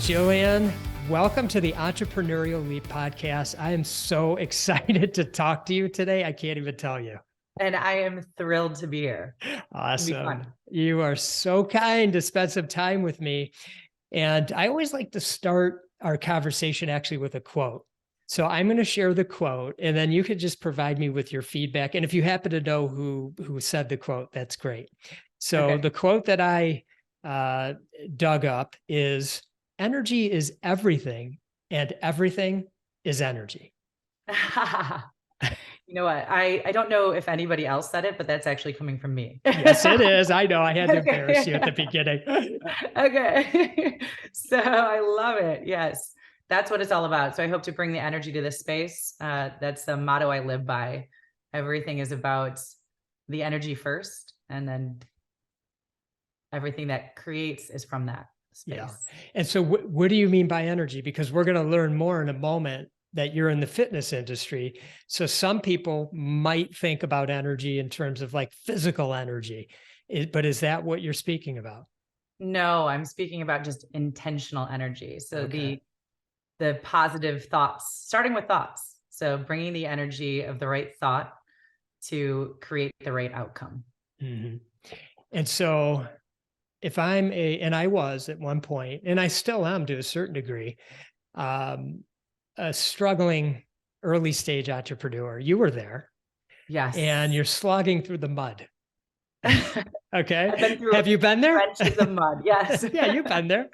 Jillian, welcome to the Entrepreneurial Leap podcast. I am so excited to talk to you today. I can't even tell you. And I am thrilled to be here. Awesome. You are so kind to spend some time with me. And I always like to start our conversation actually with a quote. So I'm going to share the quote, and then you could just provide me with your feedback. And if you happen to know who said the quote, that's great. So The quote that I dug up is, energy is everything, and everything is energy. You know what? I don't know if anybody else said it, but that's actually coming from me. Yes, it is. I know. I had to embarrass you at the beginning. Okay. So I love it. Yes. That's what it's all about. So I hope to bring the energy to this space. That's the motto I live by. Everything is about the energy first, and then everything that creates is from that space. Yeah. And so what do you mean by energy? Because we're going to learn more in a moment that you're in the fitness industry. So some people might think about energy in terms of like physical energy, but is that what you're speaking about? No, I'm speaking about just intentional energy. So the positive thoughts, starting with thoughts. So bringing the energy of the right thought to create the right outcome. Mm-hmm. And so if and I was at one point, and I still am to a certain degree, a struggling early stage entrepreneur. You were there. Yes. And you're slogging through the mud. Okay. Have you been there? Trenches of mud. Yes. Yeah, you've been there.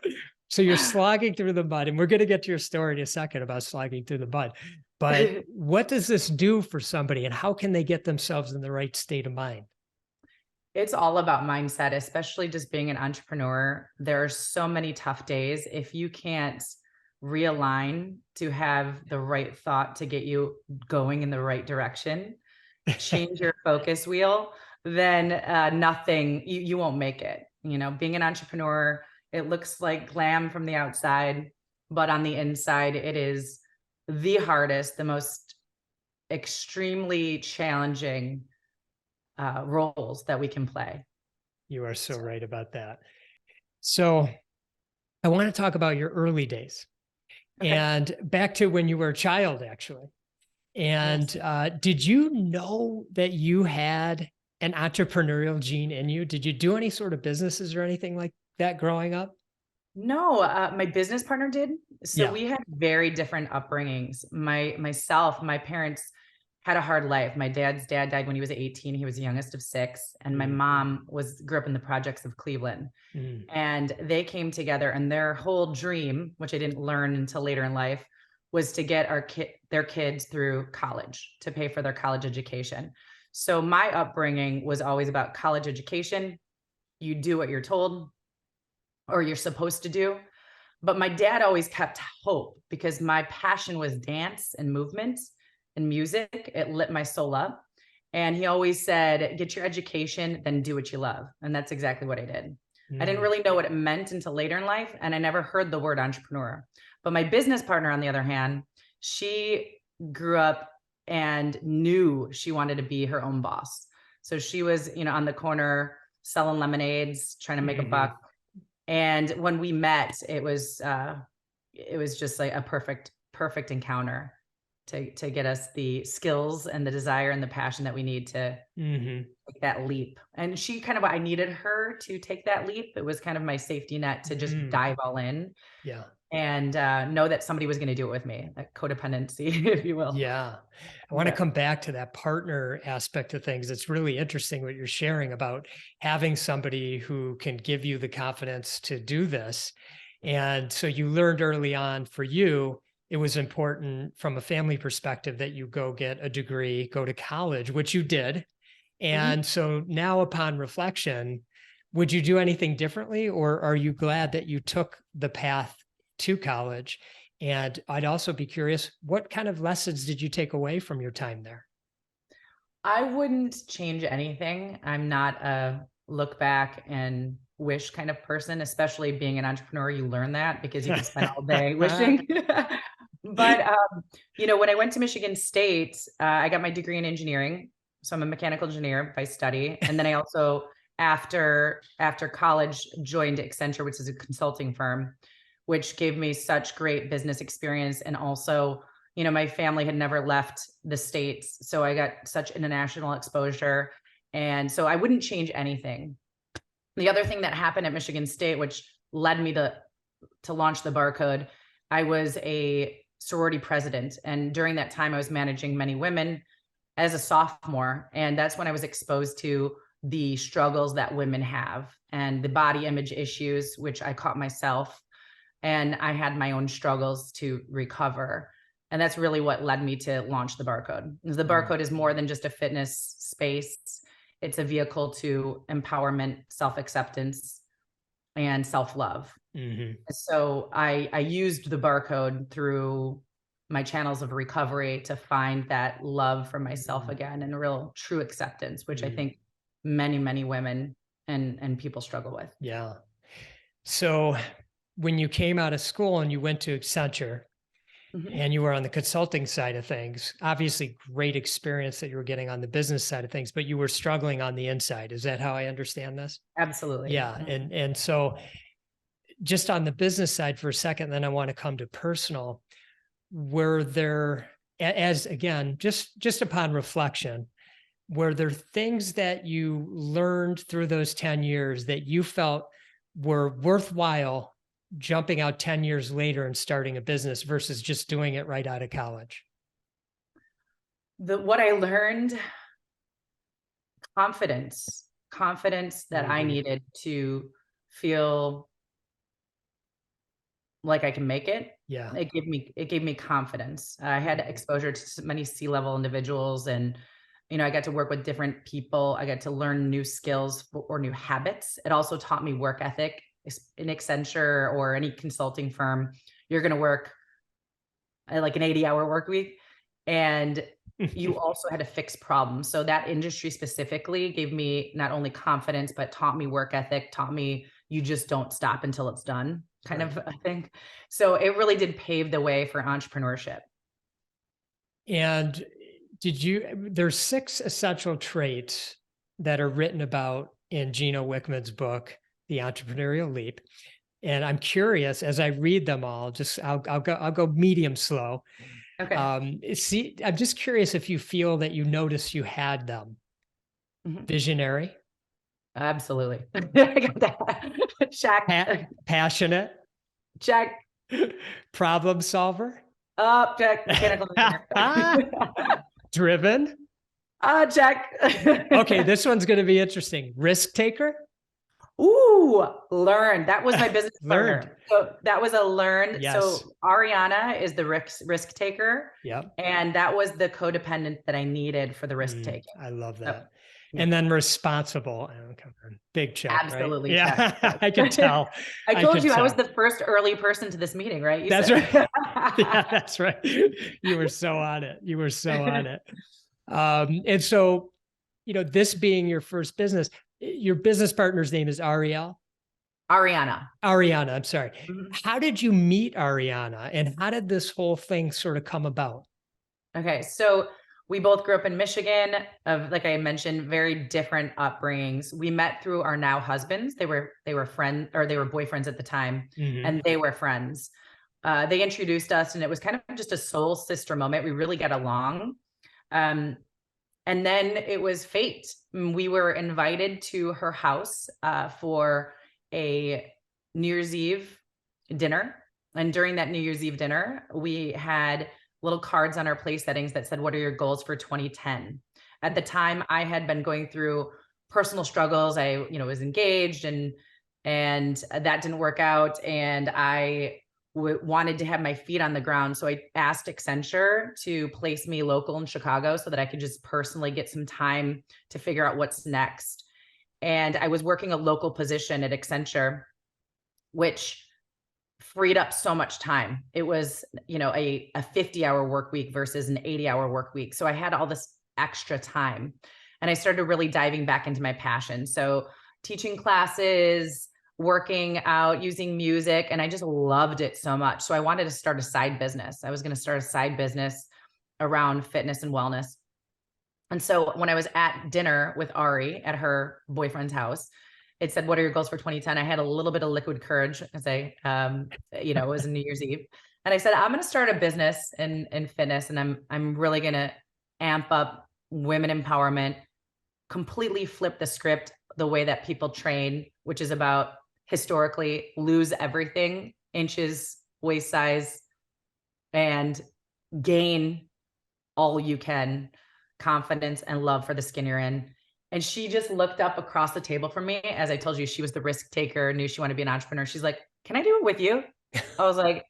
So you're slogging through the mud, and we're going to get to your story in a second about slogging through the mud. But what does this do for somebody, and how can they get themselves in the right state of mind? It's all about mindset, especially just being an entrepreneur. There are so many tough days. If you can't realign to have the right thought to get you going in the right direction, change your focus wheel, then nothing, you won't make it. You know, being an entrepreneur, it looks like glam from the outside, but on the inside, it is the hardest, the most extremely challenging roles that we can play. You are so right about that. So I want to talk about your early days. Okay. And back to when you were a child, actually. And yes. Did you know that you had an entrepreneurial gene in you? Did you do any sort of businesses or anything like that growing up? No, my business partner did. So we had very different upbringings. My parents had a hard life. My dad's dad died when he was 18. He was the youngest of 6. And my mom grew up in the projects of Cleveland. And they came together, and their whole dream, which I didn't learn until later in life, was to get their kids through college, to pay for their college education. So my upbringing was always about college education. You do what you're told or you're supposed to do. But my dad always kept hope, because my passion was dance and movement and music. It lit my soul up. And he always said, get your education, then do what you love. And that's exactly what I did. I didn't really know what it meant until later in life. And I never heard the word entrepreneur. But my business partner, on the other hand, she grew up and knew she wanted to be her own boss. So she was, on the corner selling lemonades, trying to make a buck. And when we met, it was just like a perfect encounter to get us the skills and the desire and the passion that we need to take that leap. And she I needed her to take that leap. It was kind of my safety net to just dive all in. Yeah. And know that somebody was going to do it with me, like codependency, if you will. Yeah. I want to come back to that partner aspect of things. It's really interesting what you're sharing about having somebody who can give you the confidence to do this. And so you learned early on, for you, it was important from a family perspective that you go get a degree, go to college, which you did. And so now, upon reflection, would you do anything differently, or are you glad that you took the path to college? And I'd also be curious, what kind of lessons did you take away from your time there? I wouldn't change anything. I'm not a look back and wish kind of person, especially being an entrepreneur. You learn that because you can spend all day wishing. But, when I went to Michigan State, I got my degree in engineering. So I'm a mechanical engineer by study. And then I also, after college, joined Accenture, which is a consulting firm, which gave me such great business experience. And also, my family had never left the States. So I got such international exposure. And so I wouldn't change anything. The other thing that happened at Michigan State, which led me to launch the Barre Code, I was a sorority president. And during that time, I was managing many women as a sophomore. And that's when I was exposed to the struggles that women have and the body image issues, which I caught myself. And I had my own struggles to recover. And that's really what led me to launch the Barre Code. The Barre Code is more than just a fitness space. It's a vehicle to empowerment, self-acceptance, and self-love. So I used the Barre Code through my channels of recovery to find that love for myself again and real true acceptance, which I think many, many women and people struggle with. Yeah. So when you came out of school and you went to Accenture and you were on the consulting side of things, obviously great experience that you were getting on the business side of things, but you were struggling on the inside. Is that how I understand this? Absolutely. Yeah. And so just on the business side for a second, then I want to come to personal. Were there, as again, just upon reflection, were there things that you learned through those 10 years that you felt were worthwhile jumping out 10 years later and starting a business versus just doing it right out of college? What I learned, confidence that I needed to feel like I can make it. Yeah. It gave me confidence. I had exposure to many C-level individuals, and I got to work with different people. I got to learn new skills or new habits. It also taught me work ethic. In Accenture or any consulting firm, you're going to work like an 80-hour work week, and you also had to fix problems. So that industry specifically gave me not only confidence, but taught me work ethic, taught me you just don't stop until it's done kind of a thing. So it really did pave the way for entrepreneurship. And there's 6 essential traits that are written about in Gino Wickman's book, The Entrepreneurial Leap. And I'm curious, as I read them all, I'll go medium slow. Okay. I'm just curious if you feel that you notice you had them. Visionary. Absolutely. I got that. Check. Passionate. Check. Problem solver. Check. Mechanical engineer. Driven. Check. Okay, this one's going to be interesting. Risk taker. Ooh, learned. That was my business Learned. partner. So that was a learned. Yes. So Ariana is the risk taker. Yep. And that was the codependent that I needed for the risk taking. I love that. Yep. And then responsible. Big check. Absolutely. Right? Yeah, Check. I can tell. I told you I was the first early person to this meeting, right? That's right. Yeah, that's right. You were so on it. And so, this being your first business, your business partner's name is Ariana, I'm sorry. How did you meet Ariana, and how did this whole thing sort of come about? Okay. So we both grew up in Michigan, like I mentioned, very different upbringings. We met through our now husbands. They were friends, or they were boyfriends at the time, and they were friends. They introduced us, and it was kind of just a soul sister moment. We really got along. And then it was fate. We were invited to her house for a New Year's Eve dinner. And during that New Year's Eve dinner, we had little cards on our place settings that said, "What are your goals for 2010?" At the time, I had been going through personal struggles. I, was engaged, and that didn't work out. And I wanted to have my feet on the ground. So I asked Accenture to place me local in Chicago so that I could just personally get some time to figure out what's next. And I was working a local position at Accenture, which freed up so much time. It was, a 50-hour work week versus an 80-hour work week. So I had all this extra time, and I started really diving back into my passion. So teaching classes, working out, using music, and I just loved it so much. So I wanted to start a side business. I was going to start a side business around fitness and wellness. And so when I was at dinner with Ari at her boyfriend's house, it said, what are your goals for 2010? I had a little bit of liquid courage as it was New Year's Eve. And I said, I'm going to start a business in fitness, and I'm really going to amp up women empowerment, completely flip the script, the way that people train, which is about historically lose everything, inches, waist size, and gain all you can, confidence and love for the skin you're in. And she just looked up across the table from me. As I told you, she was the risk taker, knew she wanted to be an entrepreneur. She's like, can I do it with you? I was like,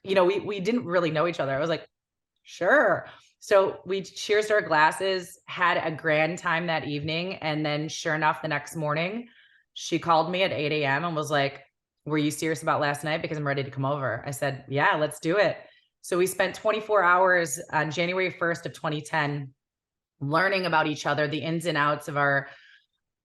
we didn't really know each other. I was like, sure. So we cheersed our glasses, had a grand time that evening. And then sure enough, the next morning, she called me at 8 a.m. and was like, were you serious about last night? Because I'm ready to come over. I said, yeah, let's do it. So we spent 24 hours on January 1st of 2010, learning about each other, the ins and outs of our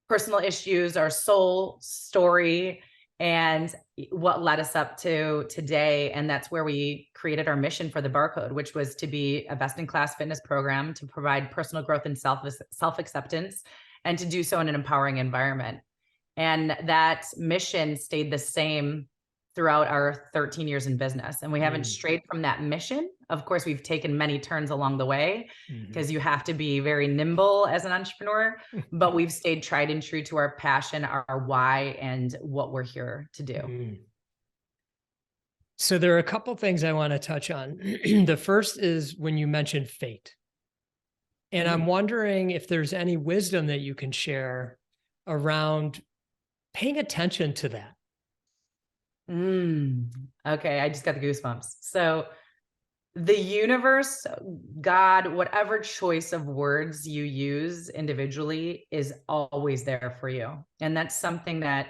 personal issues, our soul story, and what led us up to today. And that's where we created our mission for the Barre Code, which was to be a best-in-class fitness program to provide personal growth and self-acceptance, and to do so in an empowering environment. And that mission stayed the same throughout our 13 years in business. And we haven't strayed from that mission. Of course, we've taken many turns along the way, because you have to be very nimble as an entrepreneur, but we've stayed tried and true to our passion, our why, and what we're here to do. So there are a couple of things I want to touch on. The first is when you mentioned fate. And I'm wondering if there's any wisdom that you can share around paying attention to that. Okay, I just got the goosebumps. So the universe, God, whatever choice of words you use individually is always there for you. And that's something that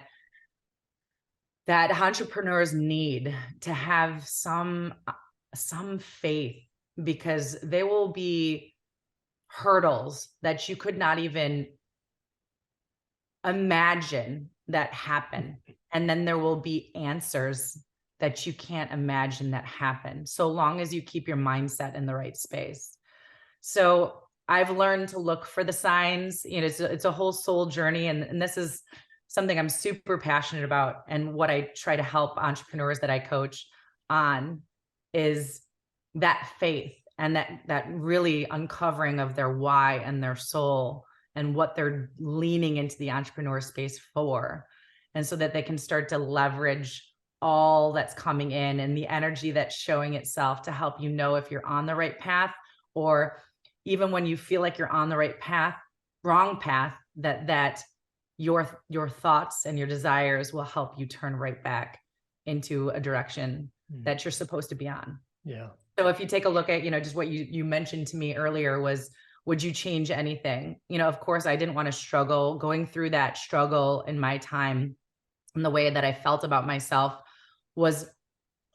entrepreneurs need to have some faith, because there will be hurdles that you could not even imagine that happen. And then there will be answers that you can't imagine that happen, so long as you keep your mindset in the right space. So I've learned to look for the signs. It's a whole soul journey. And this is something I'm super passionate about. And what I try to help entrepreneurs that I coach on is that faith, and that really uncovering of their why and their soul, and what they're leaning into the entrepreneur space for. And so that they can start to leverage all that's coming in, and the energy that's showing itself to help you know if you're on the right path, or even when you feel like you're on the right path, wrong path, that your thoughts and your desires will help you turn right back into a direction that you're supposed to be on. Yeah. So if you take a look at, just what you mentioned to me earlier was, would you change anything? Of course, I didn't want to struggle. Going through that struggle in my time, and the way that I felt about myself was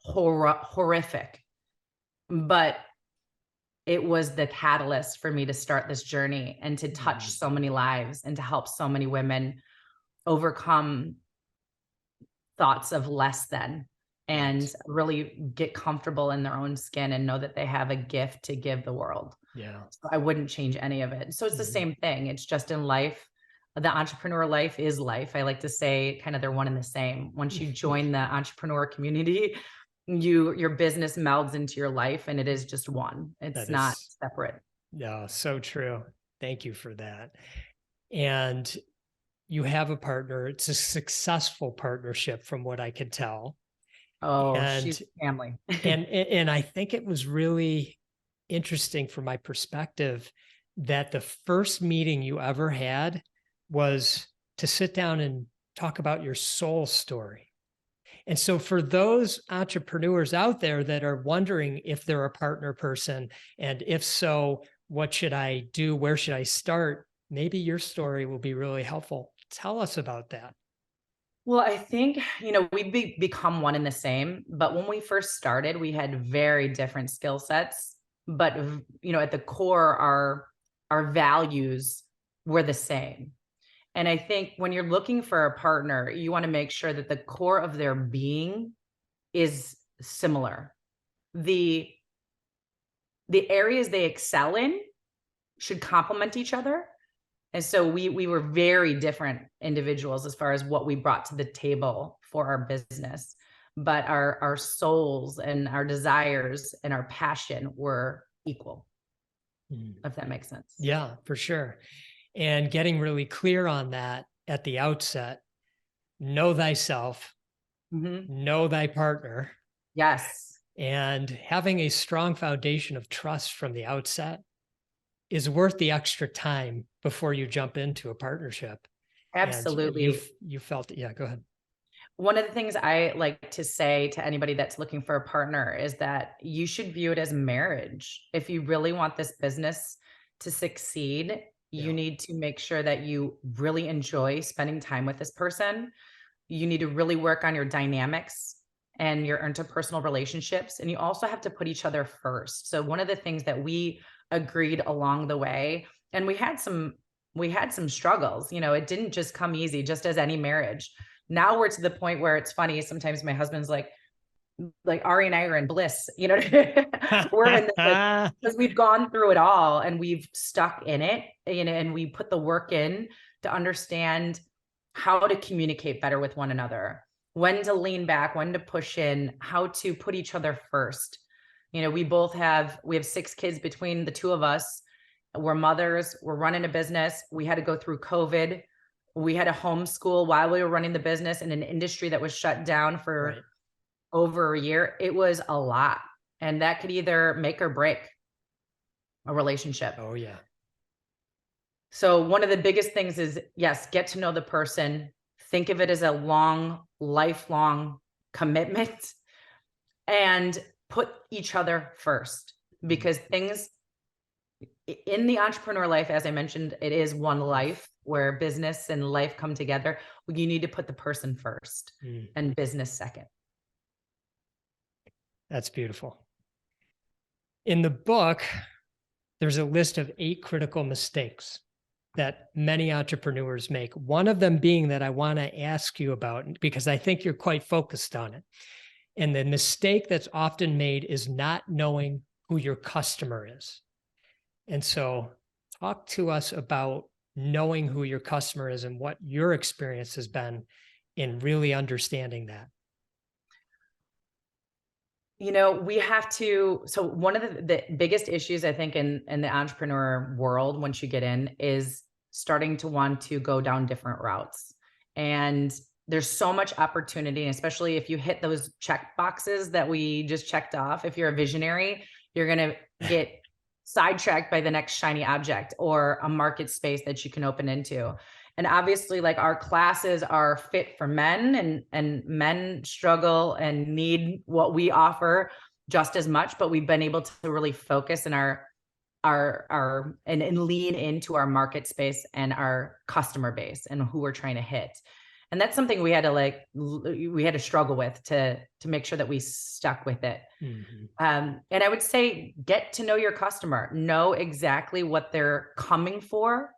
horrific. But it was the catalyst for me to start this journey, and to touch so many lives, and to help so many women overcome thoughts of less than, and really get comfortable in their own skin, and know that they have a gift to give the world. Yeah. So I wouldn't change any of it. So it's the same thing. It's just in life. The entrepreneur life is life. I like to say kind of they're one and the same. Once you join the entrepreneur community, your business melds into your life, and it is just one. It's not separate. Yeah, so true. Thank you for that. And you have a partner. It's a successful partnership from what I could tell. Oh, she's family. and I think it was really interesting from my perspective that the first meeting you ever had was to sit down and talk about your soul story. And so for those entrepreneurs out there that are wondering if they're a partner person, and if so, what should I do? Where should I start? Maybe your story will be really helpful. Tell us about that. Well, I think, we become one and the same, but when we first started, we had very different skill sets, but, at the core, our values were the same. And I think when you're looking for a partner, you want to make sure that the core of their being is similar. The areas they excel in should complement each other, And so we were very different individuals as far as what we brought to the table for our business, but our souls and our desires and our passion were equal, if that makes sense. Yeah, for sure. And getting really clear on that at the outset, know thyself, know thy partner. Yes. And having a strong foundation of trust from the outset is worth the extra time before you jump into a partnership. Absolutely. And you felt it. Yeah, go ahead. One of the things I like to say to anybody that's looking for a partner is that you should view it as marriage. If you really want this business to succeed, you need to make sure that you really enjoy spending time with this person. You need to really work on your dynamics and your interpersonal relationships. And you also have to put each other first. So one of the things that we agreed along the way, and we had some struggles, it didn't just come easy, just as any marriage. Now we're to the point where it's funny. Sometimes my husband's like Ari and I are in bliss, we're in this, because we've gone through it all and we've stuck in it, and we put the work in to understand how to communicate better with one another, when to lean back, when to push in, how to put each other first. We have 6 kids between the two of us. We're mothers, we're running a business. We had to go through COVID. We had to homeschool while we were running the business in an industry that was shut down for over a year. It was a lot. And that could either make or break a relationship. Oh, yeah. So one of the biggest things is, yes, get to know the person. Think of it as a lifelong commitment, and put each other first, because things in the entrepreneur life, as I mentioned, it is one life where business and life come together. You need to put the person first and business second. That's beautiful. In the book, there's a list of 8 critical mistakes that many entrepreneurs make. One of them being that I want to ask you about, because I think you're quite focused on it. And the mistake that's often made is not knowing who your customer is. And so talk to us about knowing who your customer is and what your experience has been in really understanding that. We have to, so one of the biggest issues, I think, in the entrepreneur world, once you get in, is starting to want to go down different routes. And there's so much opportunity, especially if you hit those check boxes that we just checked off. If you're a visionary, you're going to get sidetracked by the next shiny object or a market space that you can open into. And obviously, our classes are fit for men, and men struggle and need what we offer just as much, but we've been able to really focus in our and lean into our market space and our customer base and who we're trying to hit. And that's something we had to struggle with to make sure that we stuck with it. And I would say, get to know your customer, know exactly what they're coming for,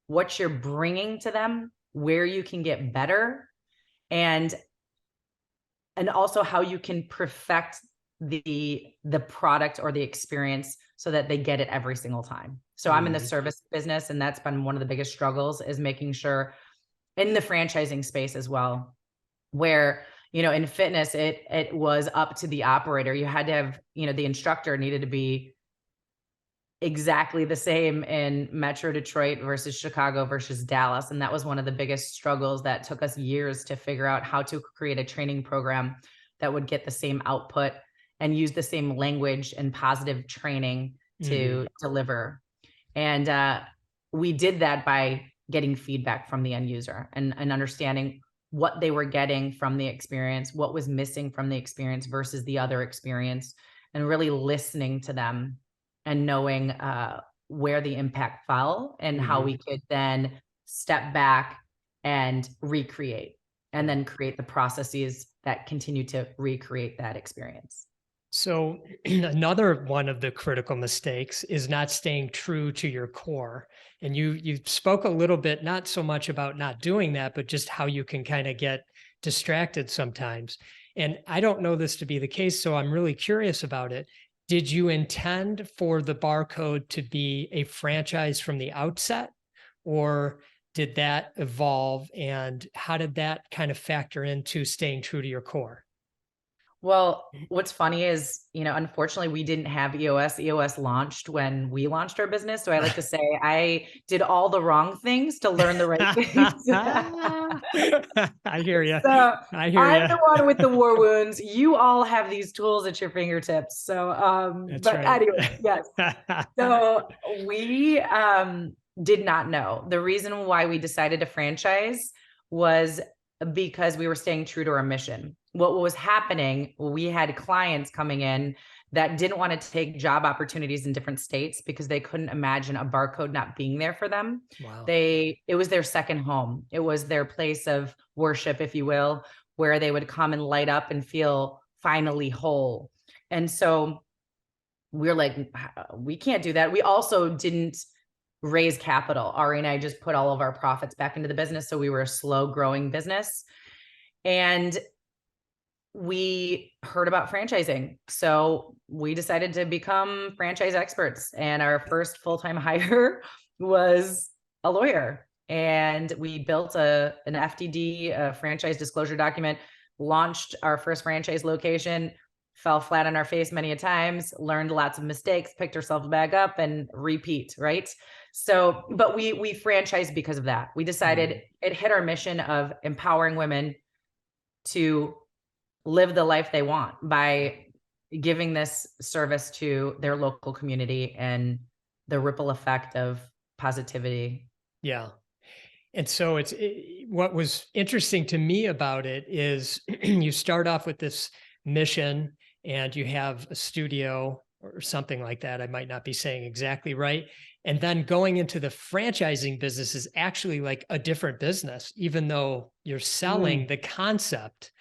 what you're bringing to them, where you can get better, and also how you can perfect the product or the experience so that they get it every single time. So I'm in the service business, and that's been one of the biggest struggles, is making sure, in the franchising space as well, where, in fitness, it was up to the operator. You had to have, the instructor needed to be exactly the same in Metro Detroit versus Chicago versus Dallas. And that was one of the biggest struggles that took us years to figure out how to create a training program that would get the same output and use the same language and positive training to deliver. And we did that by getting feedback from the end user and understanding what they were getting from the experience, what was missing from the experience versus the other experience, and really listening to them and knowing where the impact fell and how we could then step back and recreate, and then create the processes that continue to recreate that experience. So another one of the critical mistakes is not staying true to your core. And you spoke a little bit, not so much about not doing that, but just how you can kind of get distracted sometimes. And I don't know this to be the case, so I'm really curious about it. Did you intend for the Barre Code to be a franchise from the outset? or did that evolve? And how did that kind of factor into staying true to your core? Well, what's funny is, unfortunately, we didn't have EOS. EOS launched when we launched our business. So I like to say I did all the wrong things to learn the right things. I hear you. So I hear I'm you. the one with the war wounds. You all have these tools at your fingertips. So, That's but right. anyway, yes. So we did not know. The reason why we decided to franchise was because we were staying true to our mission. What was happening, we had clients coming in that didn't want to take job opportunities in different states because they couldn't imagine a Barre Code not being there for them. Wow. It was their second home. It was their place of worship, if you will, where they would come and light up and feel finally whole. And so we're like, we can't do that. We also didn't raise capital. Ari and I just put all of our profits back into the business. So we were a slow growing business. And we heard about franchising. So we decided to become franchise experts. And our first full-time hire was a lawyer. And we built an FDD, a franchise disclosure document, launched our first franchise location, fell flat on our face many a times, learned lots of mistakes, picked ourselves back up and repeat, right? So, but we franchised because of that. We decided it hit our mission of empowering women to live the life they want by giving this service to their local community and the ripple effect of positivity. Yeah. And so what was interesting to me about it is you start off with this mission and you have a studio or something like that. I might not be saying exactly right. And then going into the franchising business is actually like a different business, even though you're selling the concept.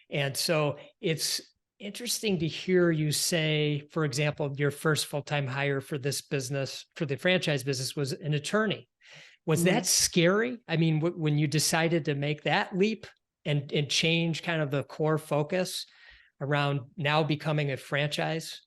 And so it's interesting to hear you say, for example, your first full-time hire for this business, for the franchise business, was an attorney. Was that scary? I mean, when you decided to make that leap and change kind of the core focus around now becoming a franchise?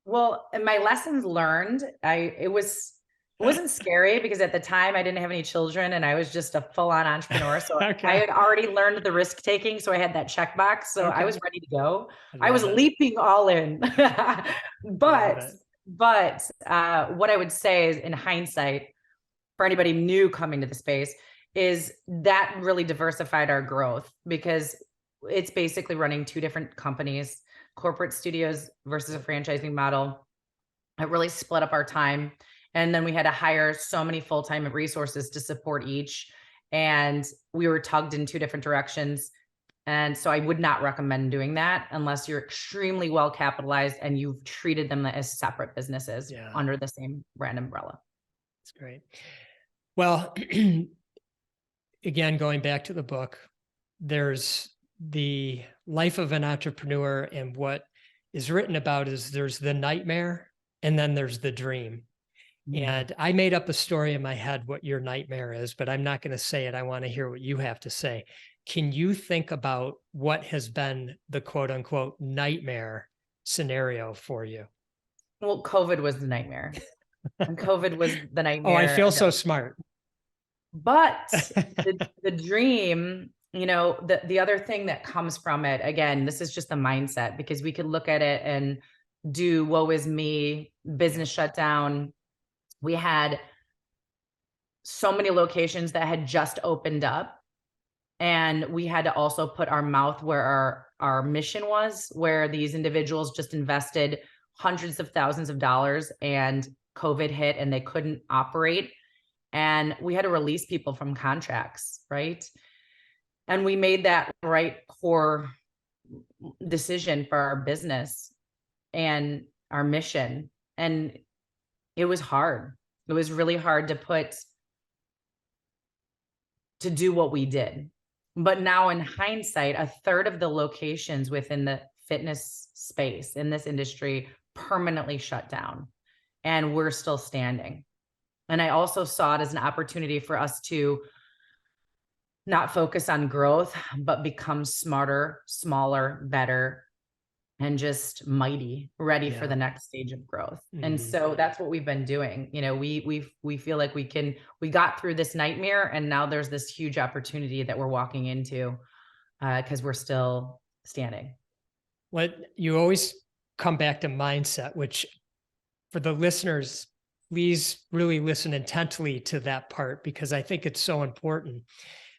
Well, and my lessons learned, it wasn't scary because at the time I didn't have any children and I was just a full-on entrepreneur. So I had already learned the risk taking. So I had that checkbox. So I was ready to go. I was leaping all in. But what I would say is, in hindsight, for anybody new coming to the space, is that really diversified our growth, because it's basically running two different companies, corporate studios versus a franchising model. It really split up our time. And then we had to hire so many full-time resources to support each. And we were tugged in two different directions. And so I would not recommend doing that unless you're extremely well capitalized and you've treated them as separate businesses under the same brand umbrella. That's great. Well, again, going back to the book, there's the life of an entrepreneur, and what is written about is there's the nightmare and then there's the dream. And I made up a story in my head what your nightmare is, but I'm not going to say it. I want to hear what you have to say. Can you think about what has been the quote unquote nightmare scenario for you? Well, COVID was the nightmare. And COVID was the nightmare. Oh, I feel so smart. But the dream, the other thing that comes from it, again, this is just a mindset, because we could look at it and do woe is me, business shut down. We had so many locations that had just opened up, and we had to also put our mouth where our mission was, where these individuals just invested hundreds of thousands of dollars and COVID hit and they couldn't operate. And we had to release people from contracts, right? And we made that right core decision for our business and our mission. And it was hard. It was really hard to do what we did. But now in hindsight, a third of the locations within the fitness space in this industry permanently shut down, and we're still standing. And I also saw it as an opportunity for us to not focus on growth, but become smarter, smaller, better, and just mighty, ready for Yeah. the next stage of growth. And Mhm. so that's what we've been doing. You know, we feel like we got through this nightmare, and now there's this huge opportunity that we're walking into, because we're still standing. What you always come back to mindset, which for the listeners, please really listen intently to that part, because I think it's so important,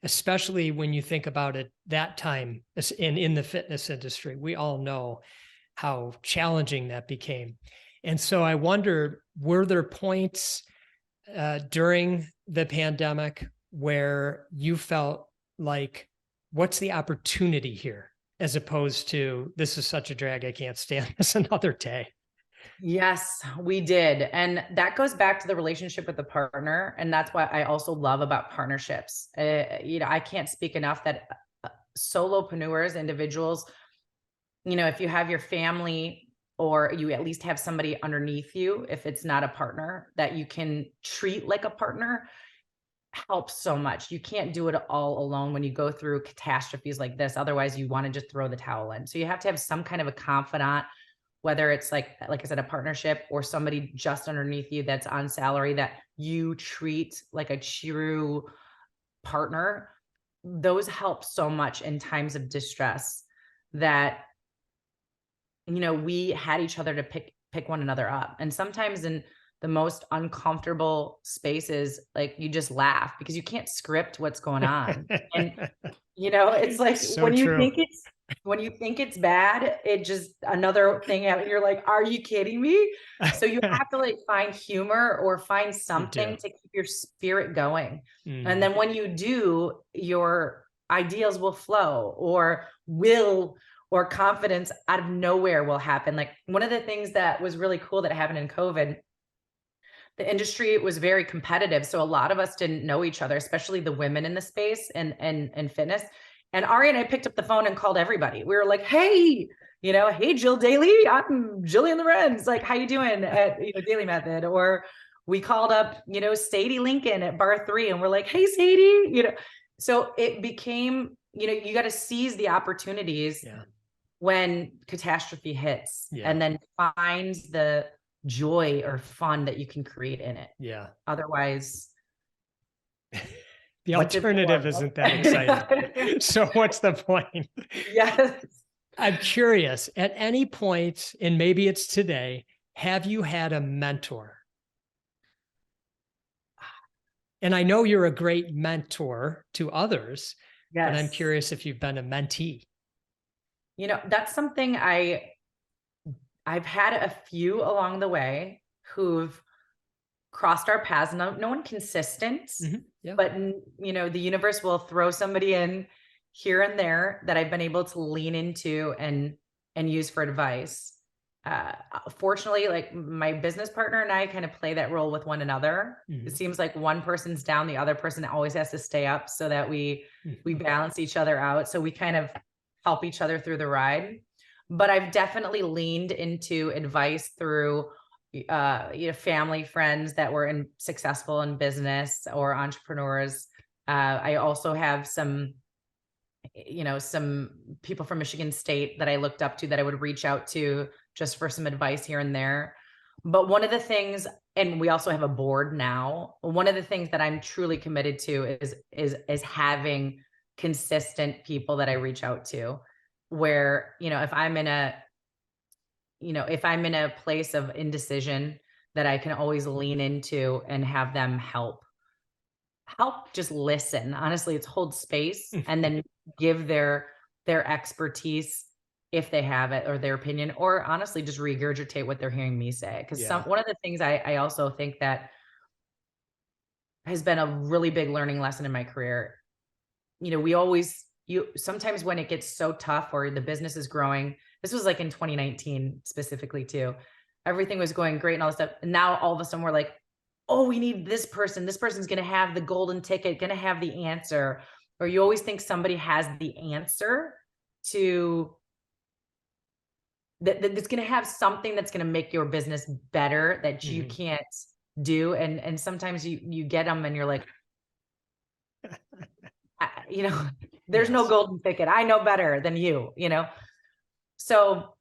especially when you think about it that time in the fitness industry. We all know how challenging that became. And so I wonder, were there points during the pandemic where you felt like, what's the opportunity here? As opposed to, this is such a drag, I can't stand this another day. Yes, we did. And that goes back to the relationship with the partner. And that's what I also love about partnerships. You know, I can't speak enough that solopreneurs, individuals, you know, if you have your family, or you at least have somebody underneath you, if it's not a partner that you can treat like a partner, helps so much. You can't do it all alone when you go through catastrophes like this. Otherwise, you want to just throw the towel in. So you have to have some kind of a confidant, whether it's like I said, a partnership, or somebody just underneath you that's on salary that you treat like a true partner. Those help so much in times of distress, that, you know, we had each other to pick one another up. And sometimes in the most uncomfortable spaces, like, you just laugh because you can't script what's going on. And, you know, it's like So true. when you think it's bad, it just another thing out, you're like, are you kidding me? So you have to like find humor or find You do. something to keep your spirit going. And Mhm. then when you do, your ideas will flow, or confidence out of nowhere will happen. Like, one of the things that was really cool that happened in COVID, the industry was very competitive. So a lot of us didn't know each other, especially the women in the space and fitness. And Ari and I picked up the phone and called everybody. We were like, hey, you know, hey, Jill Daly, I'm Jillian Lorenz. Like, how you doing at, you know, Daily Method? Or we called up, you know, Sadie Lincoln at Bar 3, and we're like, hey, Sadie, you know. So it became, you know, you got to seize the opportunities Yeah. when catastrophe hits, Yeah. and then find the joy or fun that you can create in it. Yeah. Otherwise, The what's it for? alternative isn't that exciting. So what's the point? Yes. I'm curious, at any point, and maybe it's today, have you had a mentor? And I know you're a great mentor to others, but I'm Yes. curious if you've been a mentee. You know, that's something I've had a few along the way who've crossed our paths. No one consistent, Yeah. but you know, the universe will throw somebody in here and there that I've been able to lean into and use for advice. Fortunately, like, my business partner and I kind of play that role with one another. It Mhm. seems like one person's down, the other person always has to stay up, so that we balance each other out. So we kind of help each other through the ride. But I've definitely leaned into advice through you know, family, friends that were successful in business or entrepreneurs. I also have some, you know, some people from Michigan State that I looked up to, that I would reach out to just for some advice here and there. But one of the things, and we also have a board now, one of the things that I'm truly committed to is having consistent people that I reach out to, where, you know, if I'm in a, you know, if I'm in a place of indecision, that I can always lean into and have them help just listen. Honestly, it's hold space and then give their expertise if they have it, or their opinion, or honestly just regurgitate what they're hearing me say. Because Yeah. one of the things I also think that has been a really big learning lesson in my career, you know, you sometimes when it gets so tough or the business is growing, this was like in 2019 specifically too. Everything was going great and all this stuff. And now all of a sudden we're like, oh, we need this person. This person's going to have the golden ticket, going to have the answer. Or you always think somebody has the answer to that's going to have something that's going to make your business better that you Mhm. can't do. And sometimes you get them and you're like, you know, there's no Yes. golden ticket. I know better than you know? So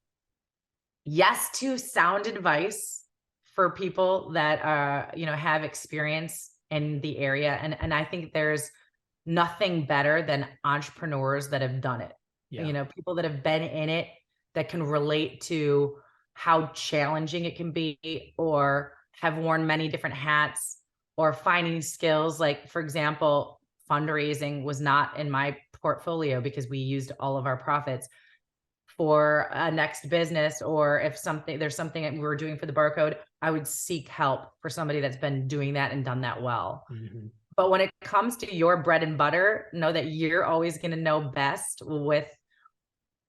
yes to sound advice for people that have experience in the area. And I think there's nothing better than entrepreneurs that have done it. Yeah. People that have been in it, that can relate to how challenging it can be, or have worn many different hats, or finding skills. Like, for example, fundraising was not in my portfolio because we used all of our profits for a next business. Or if there's something that we were doing for the Barre Code, I would seek help for somebody that's been doing that and done that well. Mm-hmm. But when it comes to your bread and butter, know that you're always going to know best with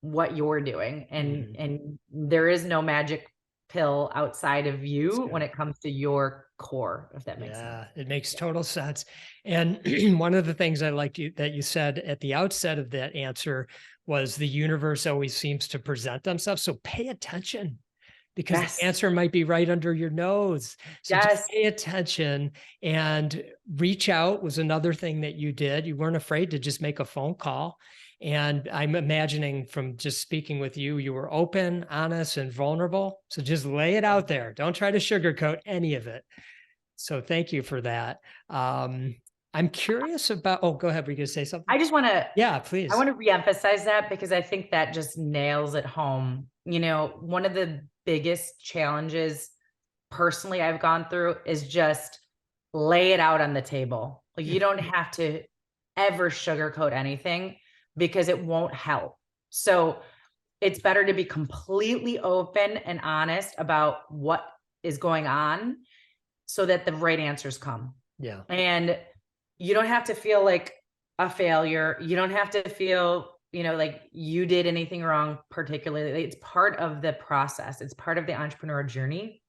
what you're doing. And there is no magic pill outside of you when it comes to your core, if that makes sense. Yeah, it makes total sense. And one of the things I liked that you said at the outset of that answer was the universe always seems to present themselves. So pay attention, because the answer might be right under your nose. So just pay attention, and reach out was another thing that you did. You weren't afraid to just make a phone call. And I'm imagining from just speaking with you, you were open, honest, and vulnerable. So just lay it out there. Don't try to sugarcoat any of it. So thank you for that. I'm curious about, oh, go ahead. Were you going to say something? I just want to, yeah, please. I want to reemphasize that, because I think that just nails it home. One of the biggest challenges personally I've gone through is just lay it out on the table. Like, you don't have to ever sugarcoat anything, because it won't help. So it's better to be completely open and honest about what is going on, so that the right answers come. Yeah. And you don't have to feel like a failure. You don't have to feel, like you did anything wrong particularly. It's part of the process. It's part of the entrepreneur journey,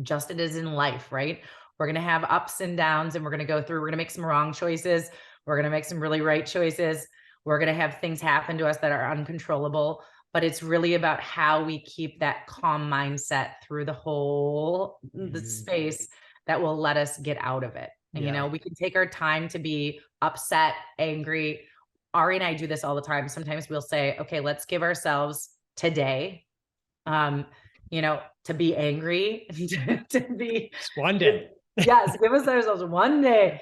just as it is in life, right? We're going to have ups and downs, and we're going to make some wrong choices. We're going to make some really right choices. We're going to have things happen to us that are uncontrollable, but it's really about how we keep that calm mindset through the whole the space that will let us get out of it. And, we can take our time to be upset, angry. Ari and I do this all the time. Sometimes we'll say, okay, let's give ourselves today, to be angry, to be It's one day. Yes. Give us ourselves one day.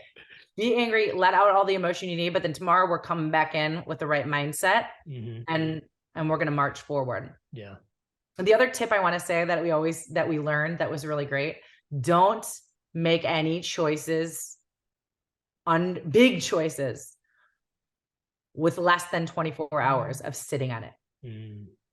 Be angry, let out all the emotion you need, but then tomorrow we're coming back in with the right mindset, and we're going to march forward. Yeah. And the other tip I want to say that we learned that was really great: don't make any choices on big choices with less than 24 hours of sitting on it.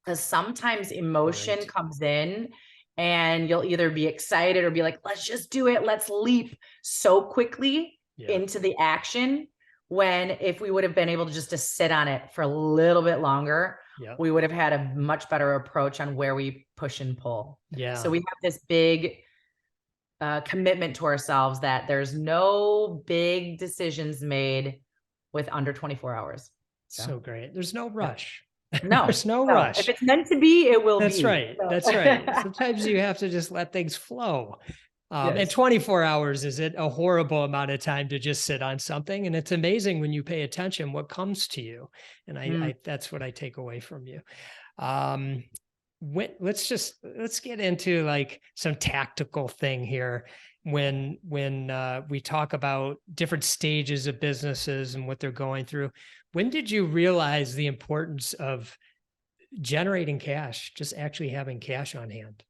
Because sometimes emotion comes in, and you'll either be excited or be like, let's just do it. Let's leap so quickly into the action, when if we would have been able to just sit on it for a little bit longer, we would have had a much better approach on where we push and pull. So we have this big commitment to ourselves that there's no big decisions made with under 24 hours. So great. There's no rush. No, there's no rush. If it's meant to be, it will That's be. right. So. That's right. Sometimes you have to just let things flow. And 24 hours isn't a horrible amount of time to just sit on something. And it's amazing when you pay attention what comes to you. And I that's what I take away from you. Let's get into like some tactical thing here. When we talk about different stages of businesses and what they're going through, when did you realize the importance of generating cash, just actually having cash on hand?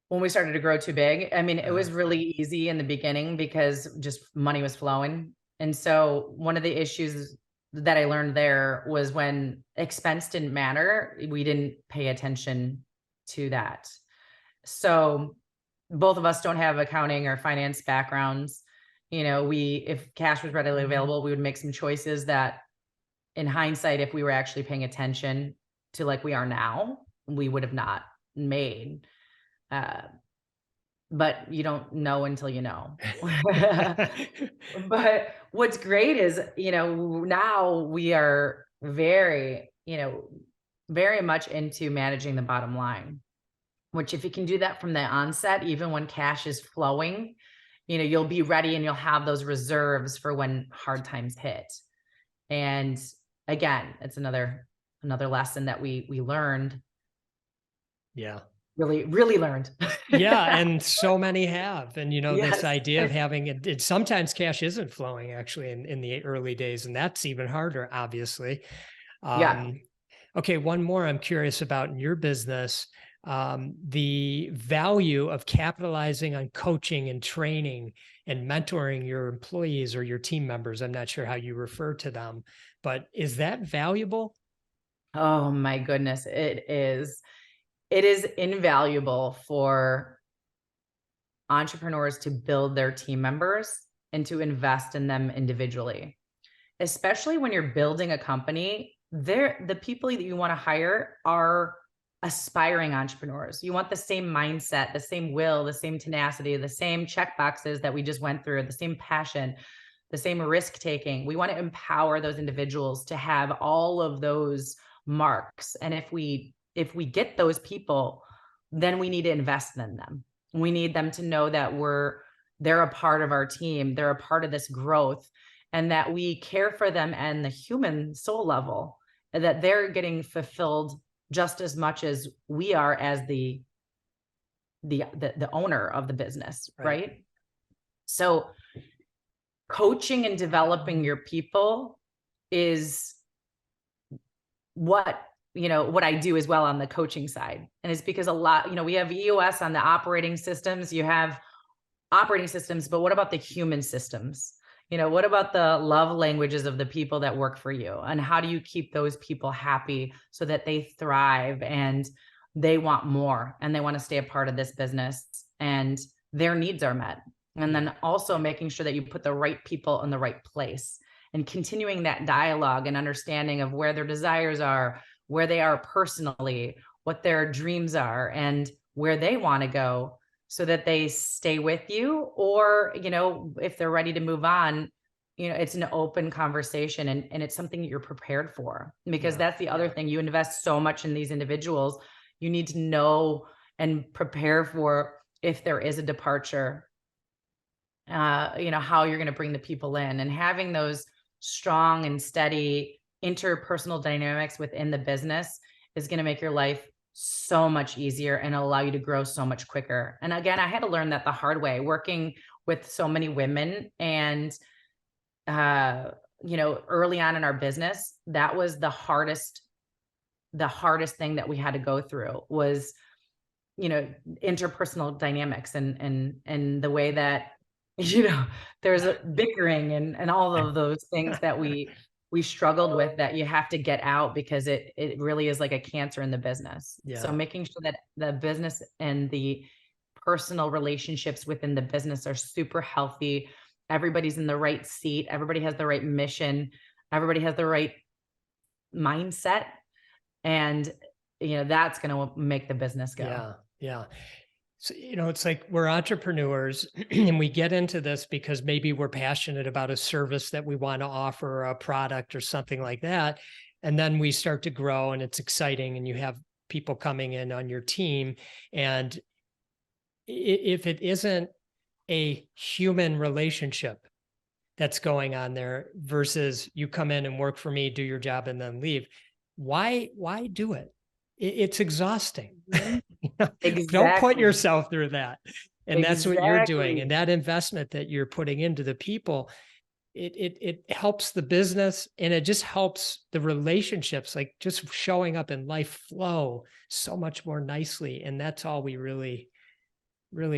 When we started to grow too big. I mean, it was really easy in the beginning because just money was flowing. And so one of the issues that I learned there was when expense didn't matter, we didn't pay attention to that. So both of us don't have accounting or finance backgrounds. If cash was readily available, we would make some choices that in hindsight, if we were actually paying attention to like we are now, we would have not made. But you don't know until you know. But what's great is, now we are very, very much into managing the bottom line, which if you can do that from the onset, even when cash is flowing, you'll be ready and you'll have those reserves for when hard times hit. And again, it's another lesson that we learned. Yeah. Really, really learned. Yeah, and so many have. And, this Yes. idea of having it sometimes cash isn't flowing actually in the early days, and that's even harder, obviously. Yeah. Um, okay, one more I'm curious about in your business, the value of capitalizing on coaching and training and mentoring your employees or your team members. I'm not sure how you refer to them, but is that valuable? Oh my goodness, it is. It is invaluable for entrepreneurs to build their team members and to invest in them individually. Especially when you're building a company, the people that you want to hire are aspiring entrepreneurs. You want the same mindset, the same will, the same tenacity, the same check boxes that we just went through, the same passion, the same risk taking. We want to empower those individuals to have all of those marks. And if we get those people, then we need to invest in them. We need them to know that they're a part of our team, they're a part of this growth, and that we care for them and the human soul level, and that they're getting fulfilled just as much as we are as the owner of the business, right? So coaching and developing your people is what I do as well on the coaching side. And it's because a lot, we have EOS on the operating systems, you have operating systems, but what about the human systems? What about the love languages of the people that work for you? And how do you keep those people happy so that they thrive and they want more and they want to stay a part of this business and their needs are met? And then also making sure that you put the right people in the right place and continuing that dialogue and understanding of where their desires are, where they are personally, what their dreams are, and where they want to go, so that they stay with you. Or, if they're ready to move on, it's an open conversation, and it's something that you're prepared for, because that's the other thing. You invest so much in these individuals. You need to know and prepare for if there is a departure, how you're going to bring the people in, and having those strong and steady interpersonal dynamics within the business is going to make your life so much easier and allow you to grow so much quicker. And again, I had to learn that the hard way, working with so many women. And, early on in our business, that was the hardest thing that we had to go through was, interpersonal dynamics, and the way that, there's a bickering and all of those things that we struggled with, that you have to get out, because it really is like a cancer in the business. So making sure that the business and the personal relationships within the business are super healthy. Everybody's in the right seat. Everybody has the right mission. Everybody has the right mindset. And, that's going to make the business go. Yeah. Yeah. So, it's like we're entrepreneurs and we get into this because maybe we're passionate about a service that we want to offer, or a product or something like that. And then we start to grow and it's exciting, and you have people coming in on your team. And if it isn't a human relationship that's going on there versus you come in and work for me, do your job, and then leave, why do it? It's exhausting. Exactly. Don't put yourself through that. And that's what you're doing. Exactly. And that investment that you're putting into the people, it helps the business, and it just helps the relationships, like just showing up in life flow so much more nicely. And that's all we really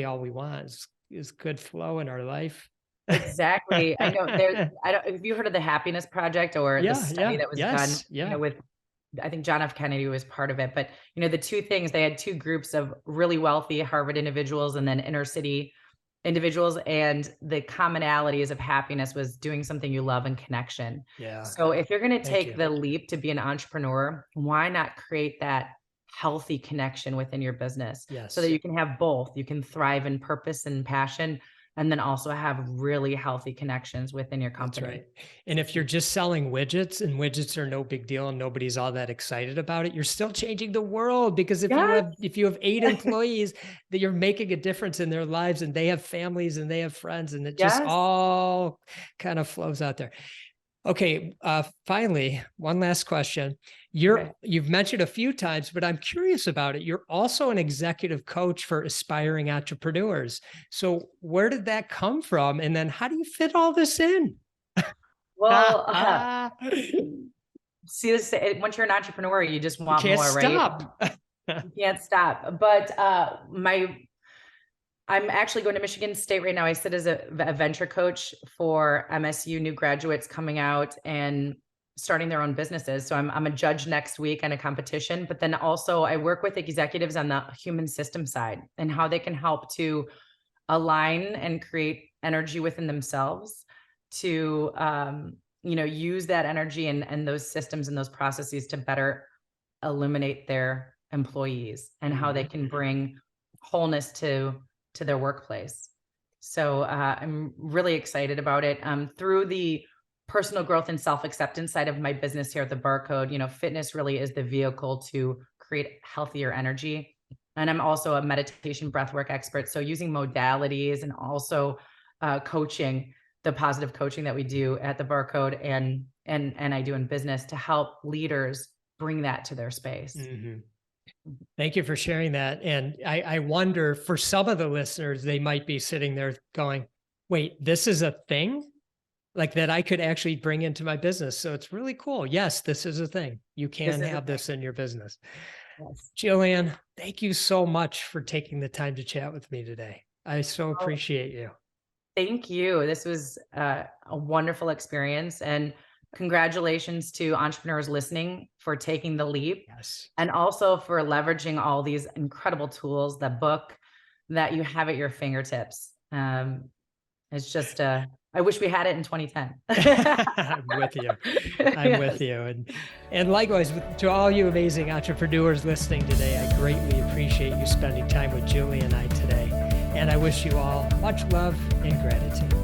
all we want is good flow in our life. Exactly. I know have you heard of the Happiness Project, or the study that was done, with, I think John F. Kennedy was part of it, but the two things, they had two groups of really wealthy Harvard individuals and then inner city individuals. And the commonalities of happiness was doing something you love and connection. Yeah. So if you're going to take the leap to be an entrepreneur, why not create that healthy connection within your business, so that you can have both? You can thrive in purpose and passion, and then also have really healthy connections within your company. That's right. And if you're just selling widgets, and widgets are no big deal and nobody's all that excited about it, you're still changing the world, because if you have 8 employees, that you're making a difference in their lives, and they have families and they have friends, and it just all kind of flows out there. Okay. Finally, one last question. You've mentioned a few times, but I'm curious about it. You're also an executive coach for aspiring entrepreneurs. So where did that come from? And then how do you fit all this in? Well, see this, once you're an entrepreneur, you just You want can't more, right? stop. You can't stop. But I'm actually going to Michigan State right now. I sit as a venture coach for MSU new graduates coming out and starting their own businesses. So I'm a judge next week on a competition, but then also I work with executives on the human system side and how they can help to align and create energy within themselves to, use that energy and those systems and those processes to better illuminate their employees and how they can bring wholeness to their workplace. So I'm really excited about it. Through the personal growth and self-acceptance side of my business here at the Barre Code, fitness really is the vehicle to create healthier energy. And I'm also a meditation breathwork expert. So using modalities and also coaching, the positive coaching that we do at the Barre Code and I do in business to help leaders bring that to their space. Mm-hmm. Thank you for sharing that. And I wonder, for some of the listeners, they might be sitting there going, wait, this is a thing like that I could actually bring into my business. So it's really cool. Yes, this is a thing. You can have this in your business. Yes. Jillian, thank you so much for taking the time to chat with me today. I so appreciate you. Thank you. This was a wonderful experience. And congratulations to entrepreneurs listening for taking the leap. Yes. And also for leveraging all these incredible tools, the book that you have at your fingertips. It's just, I wish we had it in 2010. I'm with you. I'm with you. And likewise, to all you amazing entrepreneurs listening today, I greatly appreciate you spending time with Julie and I today. And I wish you all much love and gratitude.